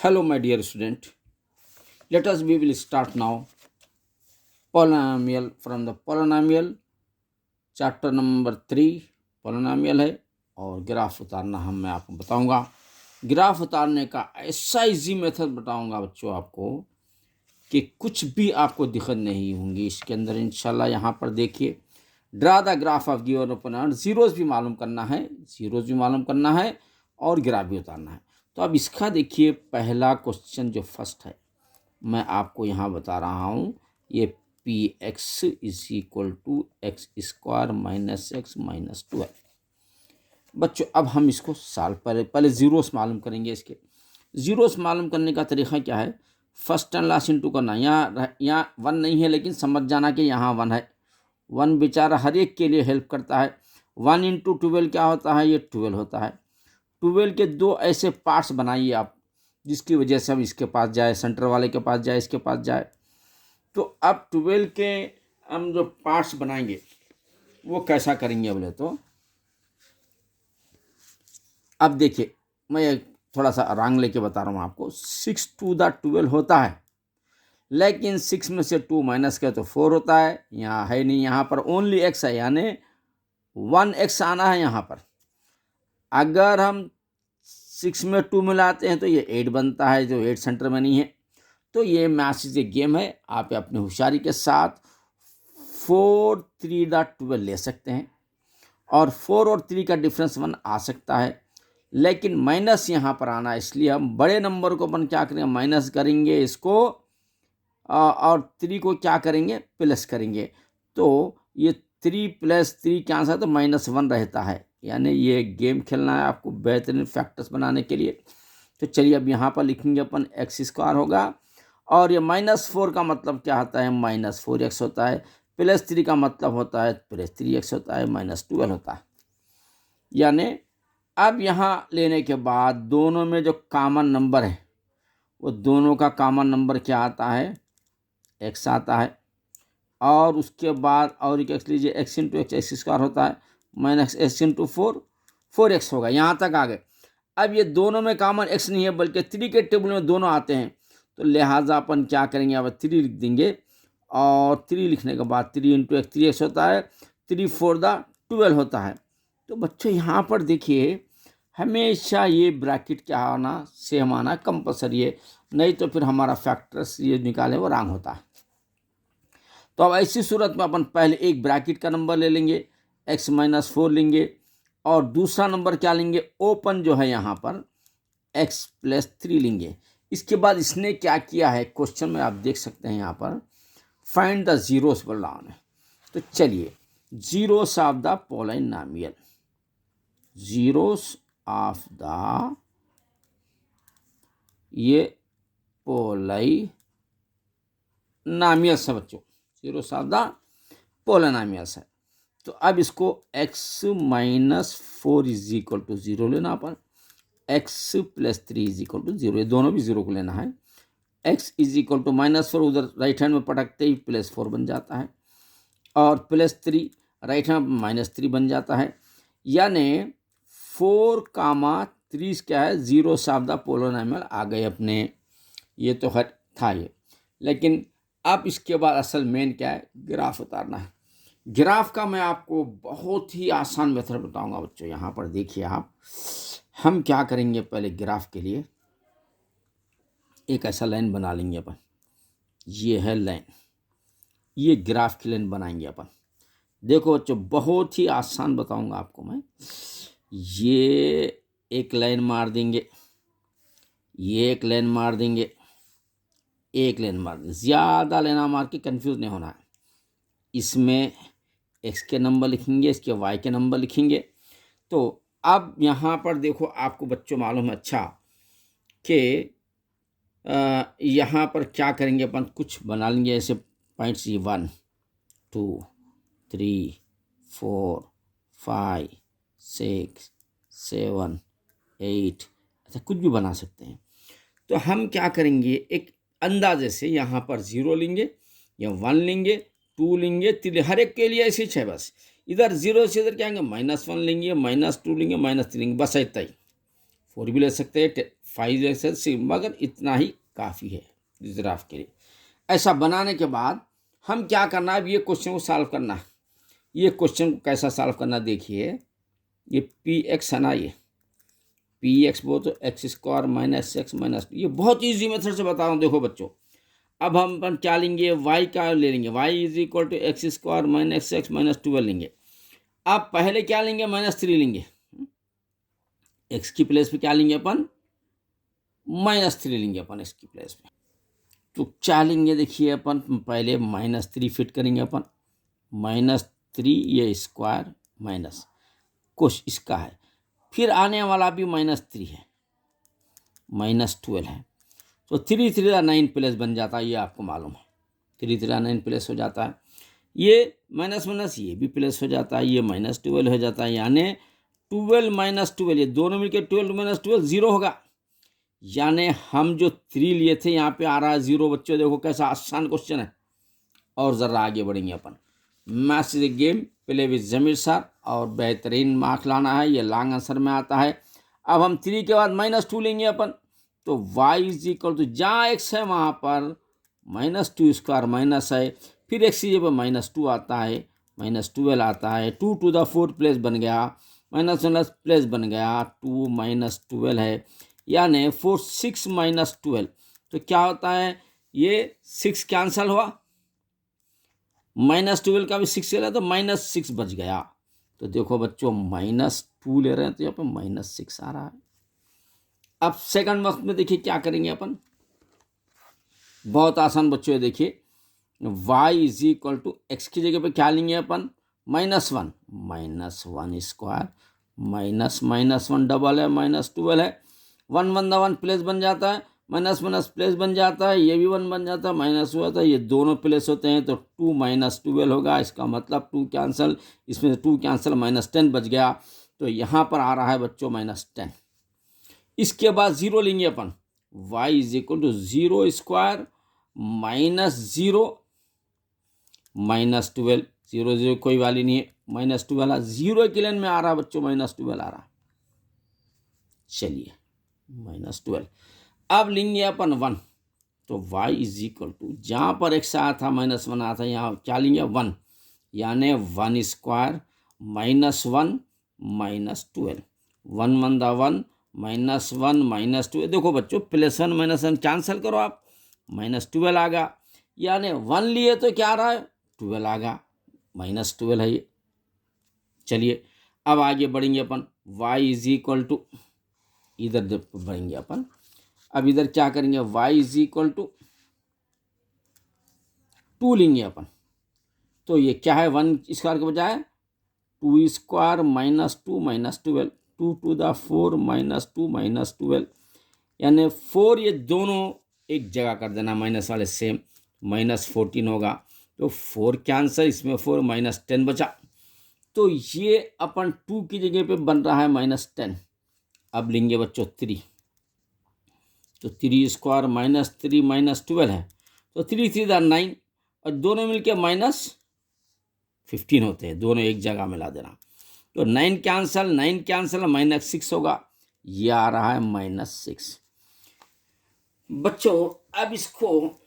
Hello, my dear student. We will start now polynomial from the polynomial chapter number 3 polynomial है और graph उतारना मैं आपको बताऊंगा। ग्राफ उतारने का ऐसा इजी मेथड बताऊंगा बच्चों आपको कि कुछ भी आपको दिक्कत नहीं होंगी इसके अंदर इंशाल्लाह। यहाँ पर देखिए, draw the graph of given opponent, zeros भी मालूम करना है और ग्राफ भी उतारना है। तो अब इसका देखिए, पहला क्वेश्चन जो फर्स्ट है मैं आपको यहाँ बता रहा हूँ, ये P X is equal to x square minus x minus 2 है। बच्चों अब हम इसको पहले जीरोस मालूम करेंगे। इसके जीरोस मालूम करने का तरीका क्या है, फर्स्ट एंड लास्ट इंटू करना। यहाँ वन नहीं है लेकिन समझ जाना कि यहाँ वन है। वन बेचारा हर एक के लिए हेल्प करता है। 1 इंटू 12 क्या होता है, ये 12 होता है। 12 के दो ऐसे पार्ट्स बनाइए आप जिसकी वजह से हम इसके पास जाए, सेंटर वाले के पास जाए, इसके पास जाए। तो अब 12 के हम जो पार्ट्स बनाएंगे वो कैसा करेंगे बोले तो अब देखिए, मैं थोड़ा सा रंग लेके बता रहा हूँ आपको। 6 टू द 12 होता है, लेकिन 6 में से 2 माइनस किया तो 4 होता है। यहाँ है नहीं, यहाँ पर ओनली x है, यानी 1x आना है यहाँ पर। अगर हम 6 में 2 मिलाते हैं तो ये 8 बनता है, जो 8 सेंटर में नहीं है। तो ये मैथ गेम है, आप अपनी होशियारी के साथ 4 3 द 12 ले सकते हैं और 4 और 3 का डिफरेंस 1 आ सकता है, लेकिन माइनस यहाँ पर आना, इसलिए हम बड़े नंबर को अपन क्या करेंगे, माइनस करेंगे इसको और 3 को क्या करेंगे, प्लस करेंगे। तो ये 3 प्लस 3 क्या आंसर, तो -1 रहता है। यानी ये गेम खेलना है आपको बेहतरीन फैक्टर्स बनाने के लिए। तो चलिए अब यहाँ पर लिखेंगे अपन एक्स स्क्वायर होगा, और ये -4 का मतलब क्या होता है, -4x होता है। +3 का मतलब होता है +3x होता है, -12 होता है। यानी अब यहाँ लेने के बाद दोनों में जो कॉमन नंबर है वो दोनों का कॉमन नंबर क्या आता है, x आता है। और उसके बाद और एक एक्स लीजिए, x इंटू एक्स स्क्वायर होता है माइनस x इंटू 4x होगा। यहाँ तक आ गए। अब ये दोनों में कॉमन x नहीं है बल्कि 3 के टेबल में दोनों आते हैं, तो लिहाजा अपन क्या करेंगे, अब 3 लिख देंगे। और 3 लिखने के बाद 3 इंटू एक्स 3x होता है, 3 4 द 12 होता है। तो बच्चों यहाँ पर देखिए, हमेशा ये ब्रैकेट क्या आना, सेम आना कंपलसरी है, नहीं तो फिर हमारा फैक्टर्स ये निकाले वो रॉन्ग होता है। तो अब ऐसी सूरत में अपन पहले एक ब्रैकेट का नंबर ले लेंगे, x-4 लेंगे, और दूसरा नंबर क्या लेंगे, ओपन जो है यहाँ पर x+3 लेंगे। इसके बाद इसने क्या किया है, क्वेश्चन में आप देख सकते हैं यहाँ पर फाइंड द जीरोस बोल रहा है। तो चलिए, zeros of the polynomial, zeros of the ये पोलिनोमियल्स है बच्चों, जीरोस ऑफ द पोलिनोमियल्स है। तो अब इसको x-4 इज इक्वल टू 0 लेना अपन, x+3 इज इक्वल टू 0, ये दोनों भी 0 को लेना है। x इज इक्वल टू -4 उधर राइट हैंड में पटकते ही +4 बन जाता है, और +3 राइट हैंड में -3 बन जाता है। यानी 4, 3 क्या है, जीरोस ऑफ द पोलिनोमियल आ गए अपने। ये तो हर था ये, लेकिन अब इसके बाद असल मेन क्या है, ग्राफ उतारना है। ग्राफ का मैं आपको बहुत ही आसान मेथड बताऊंगा बच्चों। यहाँ पर देखिए आप, हम क्या करेंगे, पहले ग्राफ के लिए एक ऐसा लाइन बना लेंगे अपन, ये है लाइन, ये ग्राफ की लाइन बनाएंगे अपन। देखो बच्चों, बहुत ही आसान बताऊंगा आपको मैं। ये एक लाइन मार देंगे, ये एक लाइन मार देंगे, एक लाइन मार देंगे, ज़्यादा लाइन मार के कंफ्यूज नहीं होना है। इसमें x के नंबर लिखेंगे, इसके y के नंबर लिखेंगे। तो अब यहाँ पर देखो, आपको बच्चों मालूम है अच्छा कि यहाँ पर क्या करेंगे अपन, कुछ बना लेंगे ऐसे पॉइंट्स, 1 2 3 4 5 6 7 8, ऐसा कुछ भी बना सकते हैं। तो हम क्या करेंगे, एक अंदाजे से यहाँ पर 0 लेंगे या 1 लेंगे, 2 लेंगे, 3, हर एक के लिए ऐसे ही है। बस इधर 0 से इधर क्या आएंगे, -1 लेंगे, -2 लेंगे, -3 लेंगे, बस इतना ही। 4 भी ले सकते हैं, 5 ले सकते हैं, मगर इतना ही काफ़ी है इस ग्राफ के लिए। ऐसा बनाने के बाद हम क्या करना है, अब ये क्वेश्चन को सॉल्व करना है। ये क्वेश्चन को कैसा सॉल्व करना देखिए, ये पी एक्स है ना, ये पी एक्स वो तो x square minus x minus, ये बहुत ईजी मेथड से बता रहा हूँ। देखो बच्चों, अब हम अपन क्या लेंगे, वाई का ले लेंगे, y is equal to x square minus x minus 12 लेंगे। अब पहले क्या लेंगे, -3 लेंगे, एक्स की प्लेस पे क्या लेंगे अपन, -3 लेंगे अपन एक्स की प्लेस पे। तो क्या लेंगे देखिए, अपन पहले -3 फिट करेंगे अपन, -3 ये स्क्वायर माइनस कुछ इसका है, फिर आने वाला भी -3 है, -12 है, तो 3 3 9 प्लस बन जाता है, ये आपको मालूम है, 3 3 9 प्लस हो जाता है। ये माइनस माइनस ये भी प्लस हो जाता है, ये -12 हो जाता है, यानी 12 -12 ये दोनों मिलकर 12 -12 0 होगा। यानी हम जो 3 लिए थे यहाँ पे आ रहा है 0। बच्चों देखो कैसा आसान क्वेश्चन है। और ज़रा आगे बढ़ेंगे अपन, maths is a game play with Zameer sir, और बेहतरीन मार्क्स लाना है, ये लॉन्ग आंसर में आता है। अब हम 3 के बाद -2 लेंगे अपन, तो y इज इक्वल टू जहाँ x है वहाँ पर -2 स्क्वायर माइनस है, फिर x की जगह -2 आता है, -12 आता है, 2 टू द 4 प्लस बन गया, माइनस माइनस प्लस बन गया, 2 -12 है, यानी 4 6 -12, तो क्या होता है, ये 6 कैंसल हुआ, -12 का भी 6 ले रहा तो -6 बच गया। तो देखो बच्चों -2 ले रहे हैं तो यहाँ पर -6 आ रहा है। अब सेकंड वक्त में देखिए क्या करेंगे अपन, बहुत आसान बच्चों, देखिए y is equal to x की जगह पे क्या लेंगे अपन, -1 -1 स्क्वायर माइनस -1 डबल है, -12 है, 1 1 1 प्लस बन जाता है, माइनस माइनस प्लस बन जाता है, ये भी 1 बन जाता है, माइनस हुआ था, ये दोनों प्लस होते हैं तो 2 -12 होगा। इसका मतलब 2 कैंसल, इसमें 2 कैंसल, -10 बच गया, तो यहाँ पर आ रहा है बच्चों -10। इसके बाद 0 लेंगे अपन, y is equal to 0 square -0 -12, 0 0 कोई वाली नहीं है, -12 जीरो के लाइन में आ रहा है बच्चों, -12 आ रहा है। चलिए -12, अब लेंगे अपन 1, तो y इज इक्वल टू जहाँ पर x आया था -1 आया था, यहाँ क्या लेंगे 1, यानी 1 स्क्वायर -1 -12, 1 1 द 1 -1 -2, देखो बच्चों +1 -1 कैंसिल करो आप, -12 आ गया, यानी 1 लिए तो क्या आ रहा है 12 आ गया, -12 है ये। चलिए अब आगे बढ़ेंगे अपन, y इज इक्वल टू, इधर बढ़ेंगे अपन, अब इधर क्या करेंगे, y इज इक्वल टू 2 लेंगे अपन, तो ये क्या है 1 स्क्वायर के बजाय 2 स्क्वायर -2 -12, 2 टू द 4 -2 -12, यानी 4 ये दोनों एक जगह कर देना, माइनस वाले सेम, -14 होगा, तो 4 कैंसर, इसमें 4 -10 बचा, तो ये अपन 2 की जगह पे बन रहा है -10। अब लेंगे बच्चों 3, तो 3 स्क्वायर -3 -12 है, तो 3 3 द 9, और दोनों मिलके -15 होते हैं, दोनों एक जगह मिला देना, तो 9 कैंसल -6 होगा, ये आ रहा है -6। बच्चों अब इसको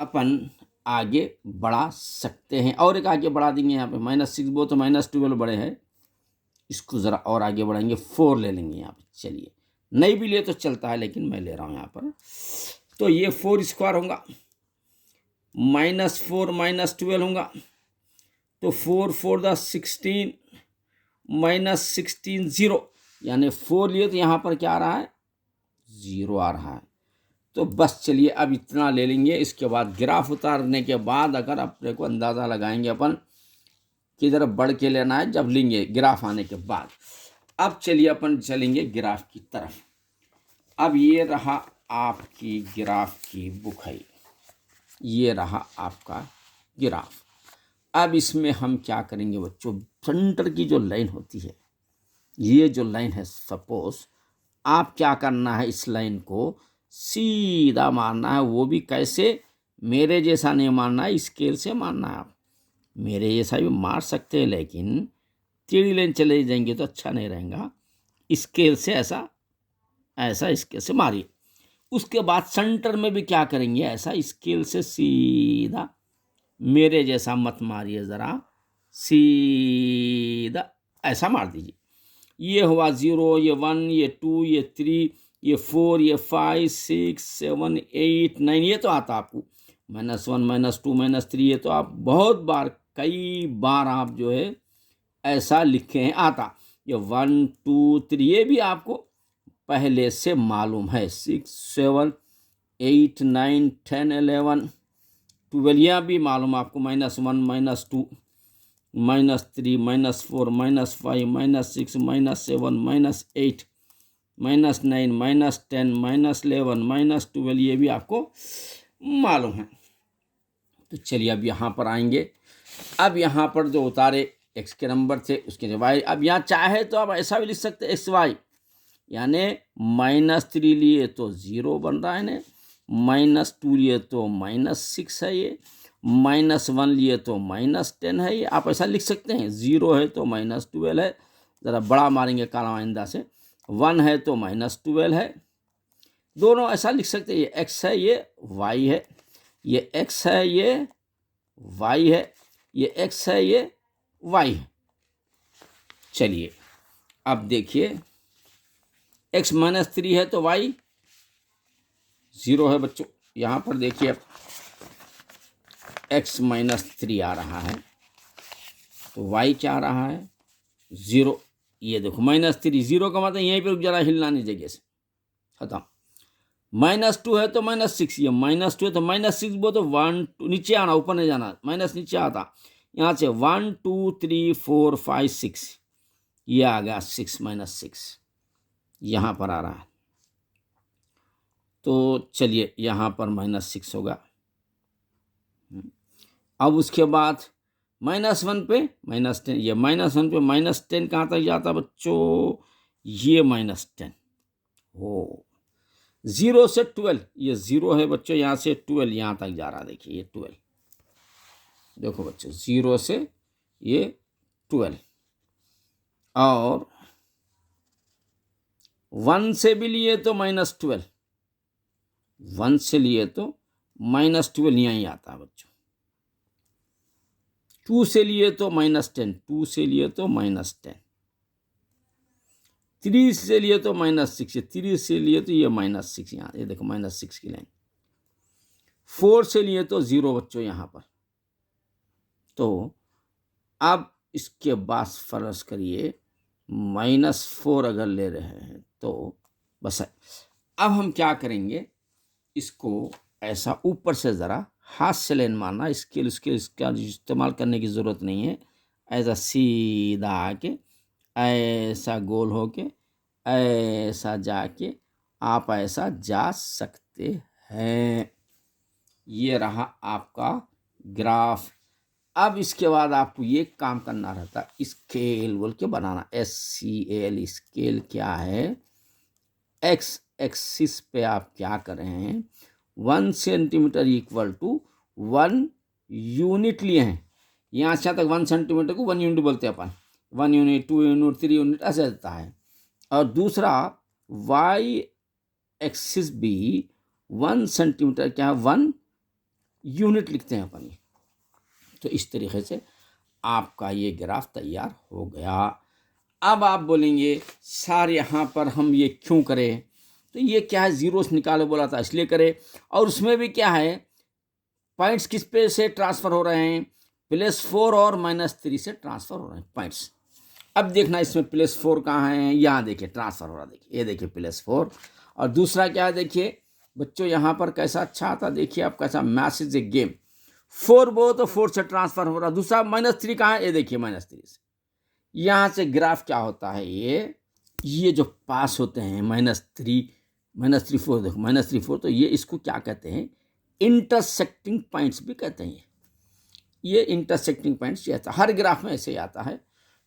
अपन आगे बढ़ा सकते हैं, और एक आगे बढ़ा देंगे, यहाँ पे -6 वो तो -12 बड़े हैं, इसको ज़रा और आगे बढ़ाएंगे, 4 ले लेंगे यहाँ पे। चलिए नहीं भी ले तो चलता है, लेकिन मैं ले रहा हूँ यहाँ पर, तो ये 4 स्क्वायर होगा, -4 -12 होगा, तो 4 4 द 16 -16 0, यानी 4 लिए तो यहाँ पर क्या आ रहा है 0 आ रहा है। तो बस चलिए अब इतना ले लेंगे, इसके बाद ग्राफ उतारने के बाद अगर अपने को अंदाज़ा लगाएंगे अपन किधर बढ़ के लेना है, जब लेंगे ग्राफ आने के बाद। अब चलिए अपन चलेंगे ग्राफ की तरफ। अब ये रहा आपकी ग्राफ की बुक है, ये रहा आपका ग्राफ। अब इसमें हम क्या करेंगे बच्चों, सेंटर की जो लाइन होती है, ये जो लाइन है, सपोज आप क्या करना है, इस लाइन को सीधा मारना है, वो भी कैसे, मेरे जैसा नहीं मारना है, स्केल से मारना है। आप मेरे जैसा भी मार सकते हैं, लेकिन टेढ़ी लाइन चले जाएंगे तो अच्छा नहीं रहेगा, स्केल से ऐसा ऐसा स्केल से मारिए। उसके बाद सेंटर में भी क्या करेंगे, ऐसा स्केल से सीधा, मेरे जैसा मत मारिए ज़रा, सीधा ऐसा मार दीजिए। ये हुआ 0, ये 1, ये 2, ये 3, ये 4, ये 5, 6, 7, 8, 9, ये तो आता आपको -1, -2, -3, ये तो आप बहुत बार, कई बार आप जो है ऐसा लिखे हैं, आता। ये 1, 2, 3 ये भी आपको पहले से मालूम है। 6, 7, 8, 9, 10, 11, 12 यह भी मालूम आपको, -1, -2, -3, -4, -5, -6, -7, -8, -9, -10, -11, -12 ये भी आपको मालूम है। तो चलिए अब यहाँ पर आएंगे। अब यहाँ पर जो उतारे x के नंबर थे उसके y, अब यहाँ चाहे तो आप ऐसा भी लिख सकते हैं xy, यानी -3 लिए तो 0 बन रहा है ना, -2 लिए तो -6 है, ये -1 लिए तो -10 है, ये आप ऐसा लिख सकते हैं। 0 है तो -12 है, ज़रा बड़ा मारेंगे काला आइंदा से, 1 है तो -12 है, दोनों ऐसा लिख सकते हैं। ये x है, ये y है, ये x है, ये y है, ये x है, ये y है। चलिए अब देखिए, x -3 है तो y 0 है बच्चों। यहाँ पर देखिए अब x -3 आ रहा है तो y क्या आ रहा है, 0। ये देखो -3, 0 का मतलब यहीं पर रुक जरा, हिलना नहीं जगह से, खत्म। -2 है तो -6, ये -2 है तो -6, वो तो 1, 2 नीचे आना, ऊपर नहीं जाना, माइनस नीचे आता, यहाँ से 1, 2, 3, 4, 5, 6, ये आ गया 6 -6 यहाँ पर आ रहा है। तो चलिए यहाँ पर -6 होगा। अब उसके बाद -1 पे -10, ये -1 पे -10 कहाँ तक जाता बच्चों, ये -10 हो। 0 से 12, ये 0 है बच्चों, यहाँ से 12 यहाँ तक जा रहा है, देखिए ये 12, देखो बच्चों 0 से ये 12, और 1 से भी लिए तो -12, 1 से लिए तो -12 यहीं आता है बच्चों। 2 से लिए तो -10, 2 से लिए तो -10, 3 से लिए तो -6, 3 से लिए तो ये -6, यहाँ ये देखो -6 की लाइन। 4 से लिए तो 0 बच्चों यहाँ पर। तो अब इसके बाद फर्ज करिए -4 अगर ले रहे हैं तो बस है। अब हम क्या करेंगे, इसको ऐसा ऊपर से ज़रा हाथ से लाइन मारना, इसका इस्तेमाल करने की ज़रूरत नहीं है। ऐसा सीधा आके ऐसा गोल होके ऐसा जाके आप ऐसा जा सकते हैं। ये रहा आपका ग्राफ। अब इसके बाद आपको ये काम करना रहता है, स्केल बोल के बनाना, SCAL। स्केल क्या है, x एक्सिस पे आप क्या कर रहे हैं, 1 सेंटीमीटर इक्वल टू 1 यूनिट लिए हैं। यहाँ से तक 1 सेंटीमीटर को 1 यूनिट बोलते हैं अपन, 1 यूनिट, 2 यूनिट, 3 यूनिट ऐसे रहता है। और दूसरा y एक्सिस भी 1 सेंटीमीटर क्या है, 1 यूनिट लिखते हैं अपन। तो इस तरीके से आपका ये ग्राफ तैयार हो गया। अब आप बोलेंगे सर यहाँ पर हम ये क्यों करें, तो ये क्या है, जीरो से निकालो बोला था इसलिए करें। और उसमें भी क्या है, पॉइंट्स किस पे से ट्रांसफ़र हो रहे हैं, +4 और -3 से ट्रांसफ़र हो रहे हैं पॉइंट्स। अब देखना इसमें +4 कहाँ है, यहाँ देखिए ट्रांसफ़र हो रहा है, देखिए ये देखिए +4। और दूसरा क्या है, देखिए बच्चों यहाँ पर कैसा अच्छा आता, देखिए आप कैसा मैसेज ए गेम, 4 वो तो 4 से ट्रांसफ़र हो रहा। दूसरा -3 कहाँ है, ये देखिए -3 से। यहाँ से ग्राफ क्या होता है, ये जो पास होते हैं -3, -4, देखो -3, तो ये इसको क्या कहते हैं, इंटरसेक्टिंग पॉइंट्स भी कहते हैं। ये इंटरसेक्टिंग पॉइंट्स ये हर ग्राफ में ऐसे ही आता है।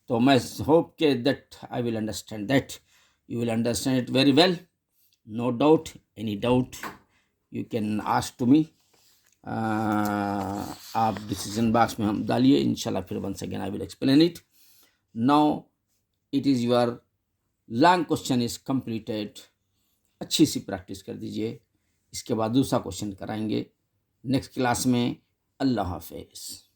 तो मैं होप के that I will understand that you will understand it very well. No doubt, any doubt you can ask to me. आप डिसीजन बॉक्स में हम डालिए, इंशाल्लाह फिर once again I will explain it. Now it is your long question is completed अच्छी सी practice कर दीजिए। इसके बाद दूसरा क्वेश्चन कराएंगे नेक्स्ट क्लास में। अल्लाह हाफिज़।